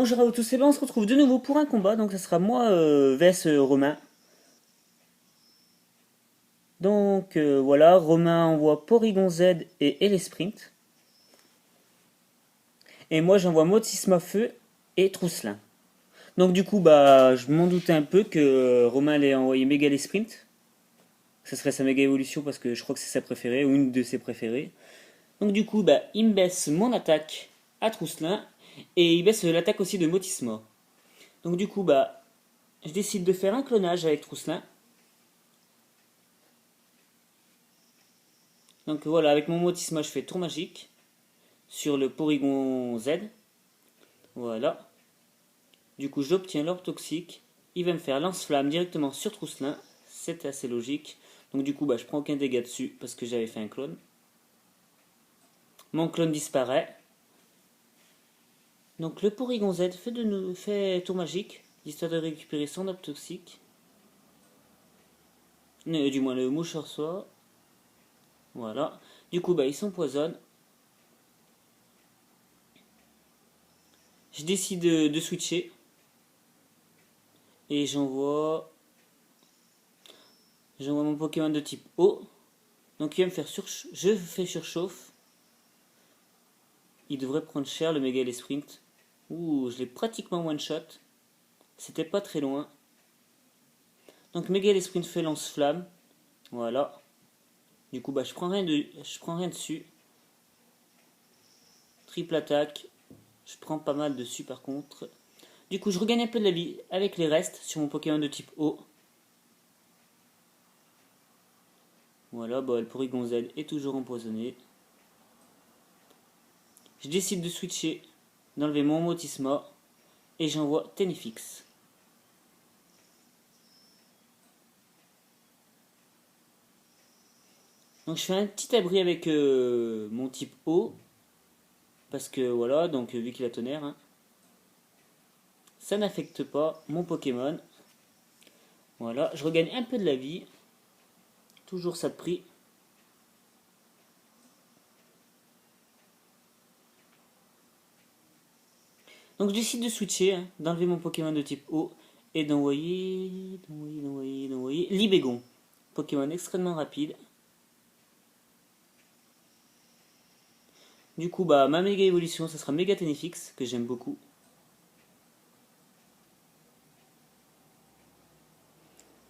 Bonjour à tous, et ben on se retrouve de nouveau pour un combat, donc ça sera moi vs Romain. Donc voilà, Romain envoie Porygon Z et Sprint. Et moi j'envoie Motisma Feu et Trousselin. Donc du coup, bah je m'en doutais un peu que Romain allait envoyer Méga Sprint. Ça serait sa méga évolution parce que je crois que c'est sa préférée, ou une de ses préférées. Donc du coup, bah il me baisse mon attaque à Trousselin, et il baisse l'attaque aussi de Motisma. Donc du coup, bah je décide de faire un clonage avec Trousselin. Donc voilà, avec mon Motisma, je fais tour magique sur le Porygon Z. Voilà. Du coup, j'obtiens l'orbe toxique. Il va me faire lance-flamme directement sur Trousselin. C'est assez logique. Donc du coup, bah, je prends aucun dégât dessus parce que j'avais fait un clone. Mon clone disparaît. Donc le Porygon Z fait tour magique, histoire de récupérer son orbe toxique. Du moins le mouche soi. Voilà. Du coup, bah, il s'empoisonne. Je décide de switcher. Et j'envoie mon Pokémon de type eau. Donc il va me faire je fais surchauffe. Il devrait prendre cher le Méga Sprint. Ouh, je l'ai pratiquement one shot. C'était pas très loin. Donc Méga Sprint fait lance-flamme. Voilà. Du coup, bah je prends rien dessus. Triple attaque. Je prends pas mal dessus par contre. Du coup, je regagne un peu de la vie avec les restes sur mon Pokémon de type eau. Voilà, bah le Porygon Z est toujours empoisonné. Je décide de switcher, d'enlever mon Motisma, et j'envoie Tenefix. Donc je fais un petit abri avec mon type eau, parce que voilà, donc vu qu'il a tonnerre, hein, ça n'affecte pas mon Pokémon. Voilà, je regagne un peu de la vie, toujours ça de prix. Donc je décide de switcher, hein, d'enlever mon Pokémon de type eau, et d'envoyer Libégon. Pokémon extrêmement rapide. Du coup, bah, ma méga évolution, ça sera Méga Tenefix, que j'aime beaucoup.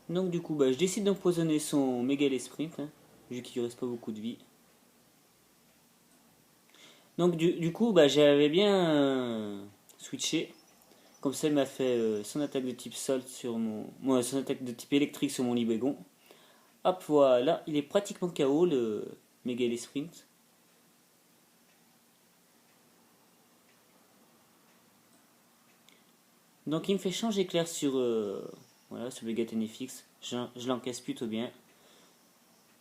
Donc du coup, bah, je décide d'empoisonner son Méga Sprint, hein, vu qu'il ne reste pas beaucoup de vie. Donc du coup, bah, j'avais bien switché. Comme ça, il m'a fait son attaque de type sol sur son attaque de type électrique sur mon Libégon. Hop, voilà, il est pratiquement KO le Méga Sprint. Donc il me fait changer clair sur voilà, sur Méga Tenefix. Je l'encaisse plutôt bien.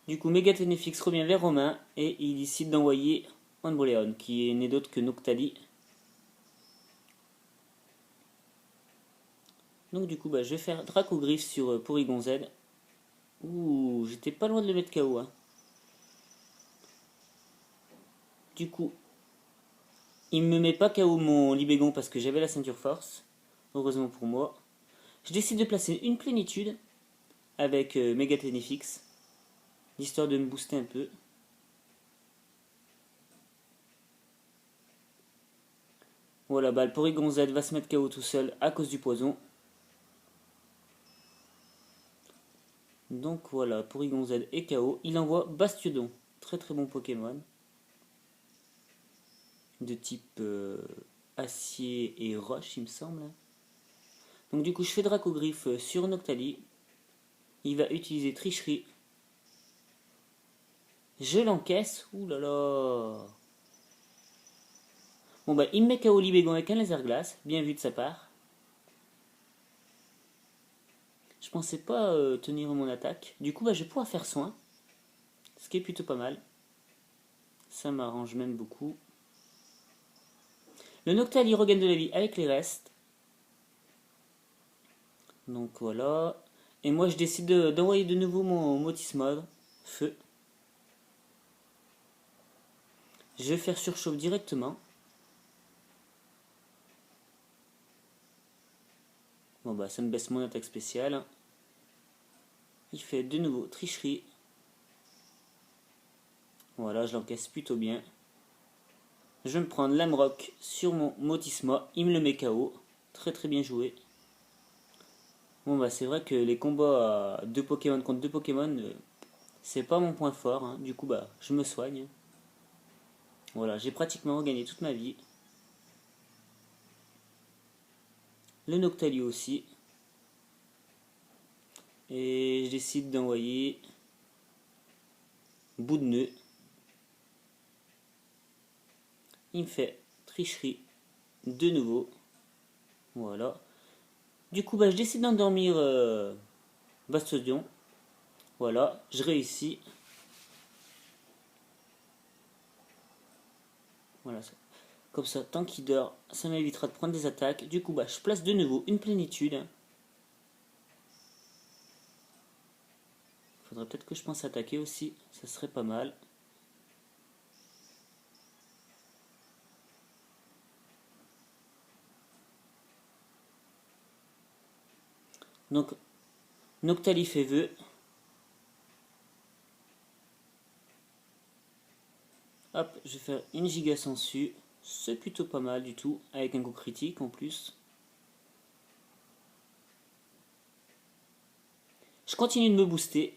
Du coup, Méga Tenefix revient vers Romain et il décide d'envoyer Onboleon, qui est né d'autre que Noctali. Donc du coup, bah, je vais faire Dracogriffe sur Porygon Z. Ouh, j'étais pas loin de le mettre KO, hein. Du coup, il me met pas KO mon Libégon parce que j'avais la ceinture force. Heureusement pour moi. Je décide de placer une plénitude avec Mega Tenefix, histoire de me booster un peu. Voilà, bah, le Porygon Z va se mettre KO tout seul à cause du poison. Donc voilà, Porygon Z est KO. Il envoie Bastiodon, très très bon Pokémon. De type acier et roche, il me semble. Donc du coup, je fais Dracogriffe sur Noctali. Il va utiliser Tricherie. Je l'encaisse. Ouh là là. Bon bah, il me met KO Libégon avec un laser glace. Bien vu de sa part. Je pensais pas tenir mon attaque. Du coup, bah, je vais pouvoir faire soin. Ce qui est plutôt pas mal. Ça m'arrange même beaucoup. Le Noctali regagne de la vie avec les restes. Donc voilà. Et moi, je décide d'envoyer de nouveau mon Motismod. Feu. Je vais faire surchauffe directement. Bon bah ça me baisse mon attaque spéciale. Il fait de nouveau tricherie. Voilà, je l'encaisse plutôt bien. Je vais me prendre l'Amrock sur mon Motisma. Il me le met KO. Très très bien joué. Bon bah c'est vrai que les combats à 2 Pokémon contre 2 Pokémon, c'est pas mon point fort. Hein. Du coup bah je me soigne. Voilà, j'ai pratiquement regagné toute ma vie. Le Noctali aussi. Et je décide d'envoyer bout de nœud. Il me fait tricherie de nouveau. Voilà. Du coup, bah, je décide d'endormir Bastodion. Voilà, je réussis. Voilà, comme ça, tant qu'il dort, ça m'évitera de prendre des attaques. Du coup, bah, je place de nouveau une plénitude. Faudrait peut-être que je pense attaquer aussi, ça serait pas mal. Donc, Noctali fait vœu. Hop, je vais faire une giga sensu. C'est plutôt pas mal du tout, avec un coup critique en plus. Je continue de me booster.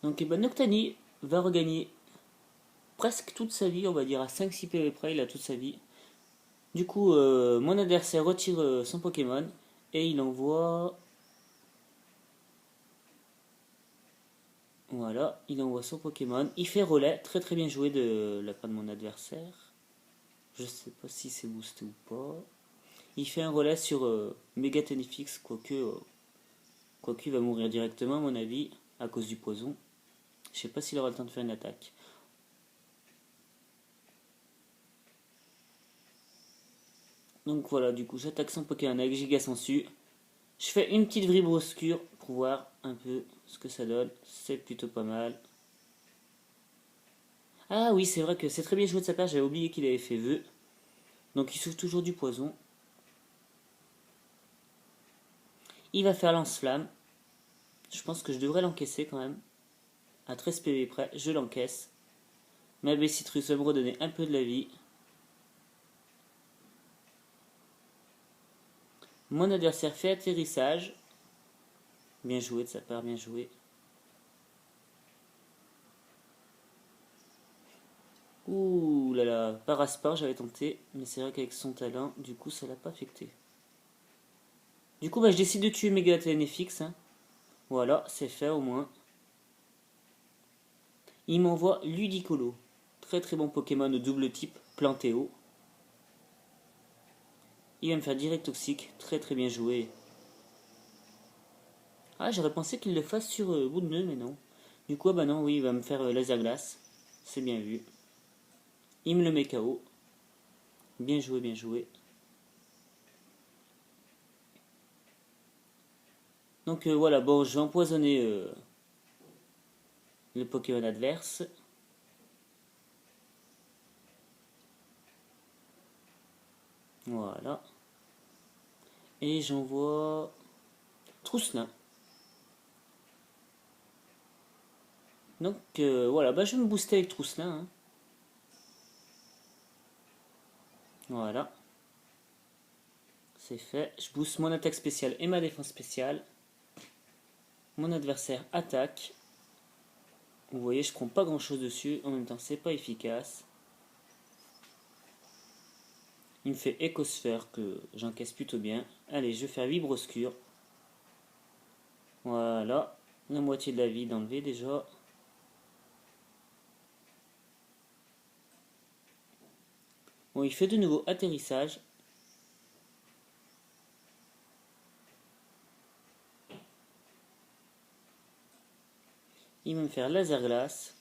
Donc Noctali va regagner presque toute sa vie, on va dire à 5-6 PV près, il a toute sa vie. Du coup, mon adversaire retire son Pokémon et il envoie... Voilà, il envoie son Pokémon. Il fait relais, très très bien joué de la part de mon adversaire. Je sais pas si c'est boosté ou pas. Il fait un relais sur Mega Tenefix, quoique il va mourir directement à mon avis, à cause du poison. Je sais pas s'il aura le temps de faire une attaque. Donc voilà, du coup j'attaque son Pokémon avec Giga Sensu. Je fais une petite Vibroscure pour voir un peu ce que ça donne. C'est plutôt pas mal. Ah oui, c'est vrai que c'est très bien joué de sa part, j'avais oublié qu'il avait fait vœu. Donc il souffre toujours du poison. Il va faire lance-flamme. Je pense que je devrais l'encaisser quand même. À 13 PV près, je l'encaisse. Ma Citrus va me redonner un peu de la vie. Mon adversaire fait atterrissage. Bien joué de sa part, bien joué. Ouh là là, Parasport j'avais tenté, mais c'est vrai qu'avec son talent, du coup ça l'a pas affecté. Du coup bah, je décide de tuer Mega TNFX. Hein. Voilà, c'est fait au moins. Il m'envoie Ludicolo. Très très bon Pokémon de double type, Plantéo. Il va me faire direct toxique, très très bien joué. Ah, j'aurais pensé qu'il le fasse sur bout de nœud, mais non. Du coup, bah non, oui, il va me faire laser glace. C'est bien vu. Il me le met KO. Bien joué, bien joué. Donc voilà, bon, je vais empoisonner le Pokémon adverse. Voilà. Et j'envoie Trousselin. Donc voilà, bah je vais me booster avec Trousselin. Hein. Voilà. C'est fait. Je booste mon attaque spéciale et ma défense spéciale. Mon adversaire attaque. Vous voyez, je prends pas grand chose dessus. En même temps, c'est pas efficace. Il me fait Écosphère que j'encaisse plutôt bien. Allez, je vais faire Vibroscure. Voilà. La moitié de la vie d'enlever déjà. Bon, il fait de nouveau atterrissage. Il va me faire laser glace.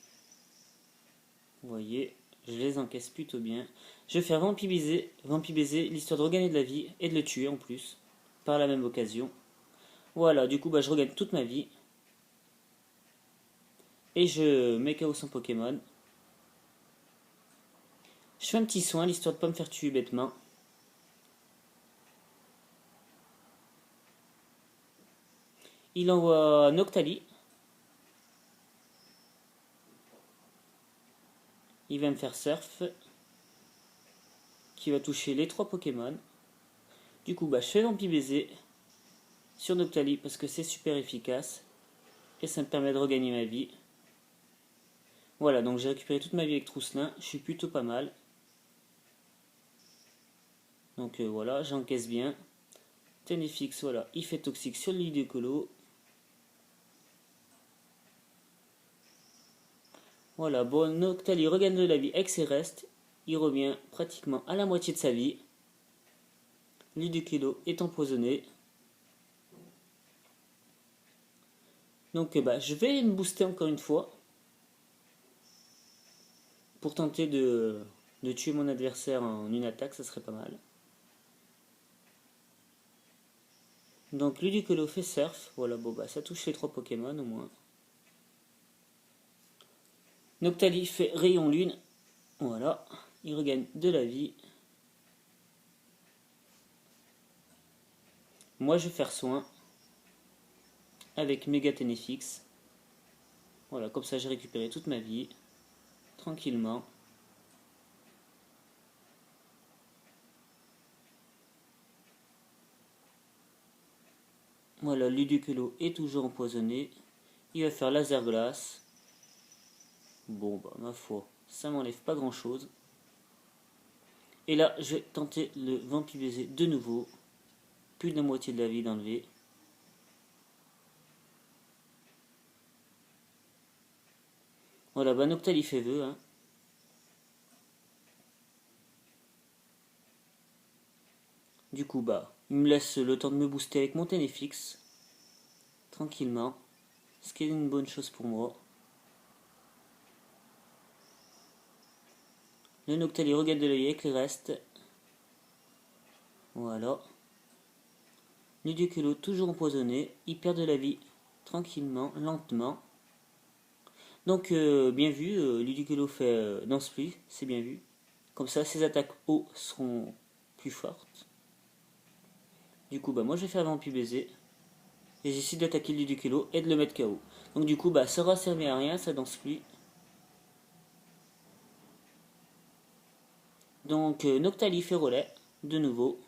Vous voyez, je les encaisse plutôt bien. Je vais faire Vampibaiser, l'histoire de regagner de la vie et de le tuer en plus. Par la même occasion. Voilà, du coup, bah, je regagne toute ma vie. Et je mets KO son Pokémon. Je fais un petit soin, l'histoire de pas me faire tuer bêtement. Il envoie Noctali. Il va me faire Surf. Qui va toucher les 3 Pokémon. Du coup, je fais Vampibaiser sur Noctali parce que c'est super efficace. Et ça me permet de regagner ma vie. Voilà, donc j'ai récupéré toute ma vie avec Trousselin. Je suis plutôt pas mal. Donc voilà, j'encaisse bien. Ténéfix, voilà, il fait toxique sur le Ludicolo. Voilà, bon, Noctali regagne de la vie avec ses restes. Il revient pratiquement à la moitié de sa vie. Ludicolo est empoisonné. Donc je vais me booster encore une fois. Pour tenter de tuer mon adversaire en une attaque, ça serait pas mal. Donc Ludicolo fait Surf. Voilà, ça touche les 3 Pokémon au moins. Noctali fait Rayon Lune. Voilà, il regagne de la vie. Moi je vais faire soin avec Méga Ténéfix. Voilà, comme ça j'ai récupéré toute ma vie. Tranquillement. Voilà, Ludicolo est toujours empoisonné. Il va faire Laser Glace. Bon, ma foi, ça m'enlève pas grand chose. Et là, je vais tenter le Vampibaiser de nouveau. Plus de la moitié de la vie d'enlever. Voilà, Noctali fait vœu. Hein. Du coup, il me laisse le temps de me booster avec mon Ténéfix. Tranquillement. Ce qui est une bonne chose pour moi. Le Noctali regarde de l'œil avec les restes. Voilà. Ludicolo toujours empoisonné. Il perd de la vie tranquillement, lentement. Donc bien vu, Ludicolo fait Danse Pluie, c'est bien vu. Comme ça, ses attaques eau seront plus fortes. Du coup, moi je vais faire Vampibaiser. Et j'essaie d'attaquer le Ludicolo et de le mettre KO. Donc du coup, ça aura servi à rien, ça Danse Pluie. Donc Noctali fait relais, de nouveau.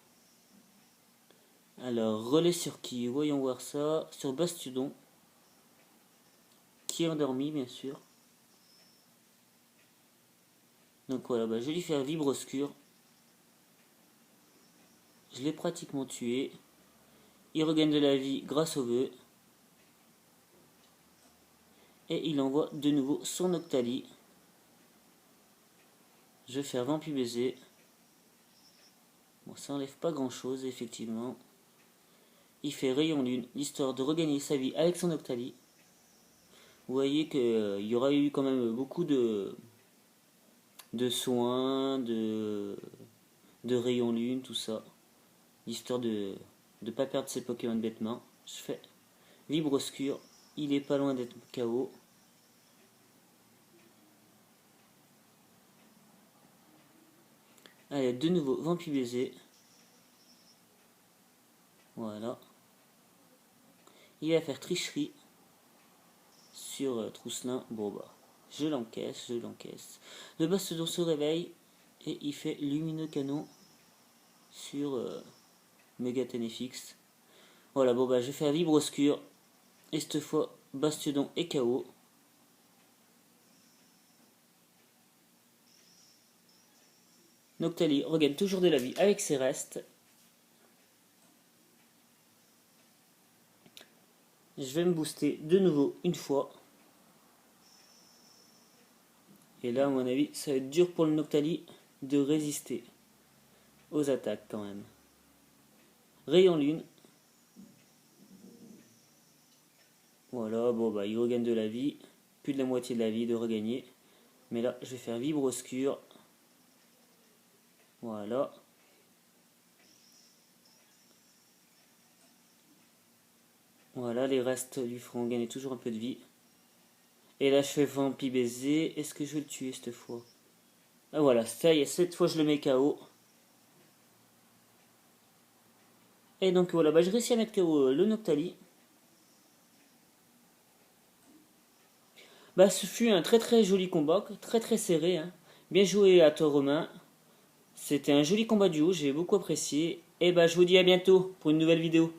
Alors, relais sur qui? Voyons voir ça. Sur Bastiodon. Qui est endormi, bien sûr. Donc voilà, je vais lui faire Vibre Obscur. Je l'ai pratiquement tué. Il regagne de la vie grâce au vœu. Et il envoie de nouveau son Noctali. Je vais faire Vampibaiser. Bon, ça enlève pas grand chose, effectivement. Il fait Rayon Lune, histoire de regagner sa vie avec son Noctali. Vous voyez qu'il y aura eu quand même beaucoup de soins, de Rayon Lune, tout ça. Histoire de ne pas perdre ses Pokémon bêtement. Je fais Vibre Obscur. Il est pas loin d'être KO. Allez, de nouveau Vampibaiser. Voilà. Il va faire Tricherie sur Trousselin. Bon je l'encaisse. Le Bastiodon se réveille et il fait Lumineux Canon sur Méga Ténéfix. Voilà, je vais faire Vibre Obscur. Et cette fois, Bastiodon est KO. Noctali regagne toujours de la vie avec ses restes. Je vais me booster de nouveau une fois. Et là, à mon avis, ça va être dur pour le Noctali de résister aux attaques quand même. Rayon Lune. Voilà, il regagne de la vie. Plus de la moitié de la vie de regagner. Mais là, je vais faire Vibre Obscur. Voilà. Voilà, les restes lui feront gagner toujours un peu de vie. Et là je fais Vampi baiser. Est-ce que je vais le tuer cette fois? Ah voilà, ça y est, cette fois je le mets KO. Et donc voilà, bah, je réussis à mettre KO le Noctali. Bah ce fut un très très joli combat, très très serré, hein. Bien joué à toi Romain. C'était un joli combat duo, j'ai beaucoup apprécié. Et bah je vous dis à bientôt pour une nouvelle vidéo.